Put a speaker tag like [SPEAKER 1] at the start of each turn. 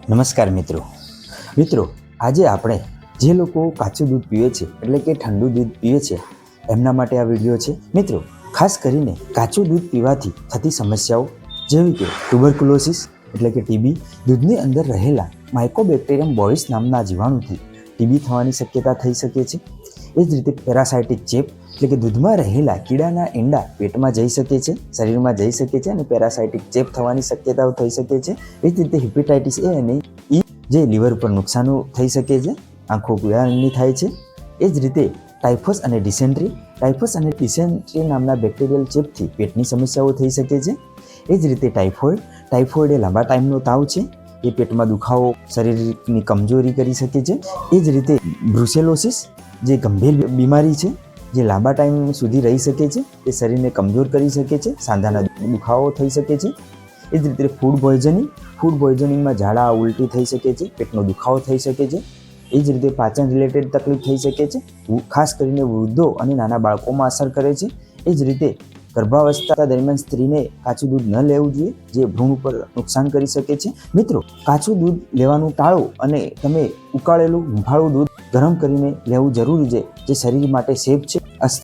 [SPEAKER 1] નમસ્કાર મિત્રો, આજે આપણે જે લોકો કાચું દૂધ પીવે છે એટલે કે ઠંડુ દૂધ પીવે છે એમના માટે આ વિડીયો છે. મિત્રો, ખાસ કરીને કાચું દૂધ પીવાથી થતી સમસ્યાઓ જેવી કે ટ્યુબરક્યુલોસિસ એટલે કે ટીબી, દૂધની અંદર રહેલા માઇકોબેક્ટેરિયમ બોરિસ નામના જીવાણુથી ટીબી થવાની શક્યતા થઈ શકે છે. એ જ રીતે પેરાસાઇટિક ચેપ એટલે કે દૂધમાં રહેલા કીડાના ઈંડા પેટમાં જઈ શકે છે, શરીરમાં જઈ શકે છે અને પેરાસાઇટિક ચેપ થવાની શક્યતાઓ થઈ શકે છે. એ જ રીતે હેપેટાઇટિસ એ અને ઈ જે લીવર પર નુકસાનો થઈ શકે છે, આંખો પીળાની થાય છે. એ જ રીતે ટાઇફસ અને ડિસેન્ટ્રી નામના બેક્ટેરિયલ ચેપથી પેટની સમસ્યાઓ થઈ શકે છે. એ જ રીતે ટાઇફોઇડ એ લાંબા ટાઈમનો તાવ છે, એ પેટમાં દુખાવો, શરીરની કમજોરી કરી શકે છે. એ જ રીતે બ્રુસેલોસિસ જે ગંભીર બીમારી છે જે લાંબા ટાઈમ સુધી રહી શકે છે, તે શરીરને કમજોર કરી શકે છે, સાંધાના દુખાવો થઈ શકે છે. એ જ રીતે ફૂડ પોઈઝનિંગમાં ઝાડા ઉલટી થઈ શકે છે, પેટનો દુખાવો થઈ શકે છે. એ જ રીતે પાચન રિલેટેડ તકલીફ થઈ શકે છે, ખાસ કરીને વૃદ્ધો અને નાના બાળકોમાં અસર કરે છે. એ જ રીતે ગર્ભાવસ્થા દરમિયાન સ્ત્રીને કાચું દૂધ ન લેવું જોઈએ, જે ભ્રૂણ ઉપર નુકસાન કરી શકે છે. મિત્રો, કાચું દૂધ લેવાનું ટાળો અને તમે ઉકાળેલું હૂંફાળું દૂધ ગરમ કરીને લેવું જરૂરી છે, જે શરીર માટે સેફ છે.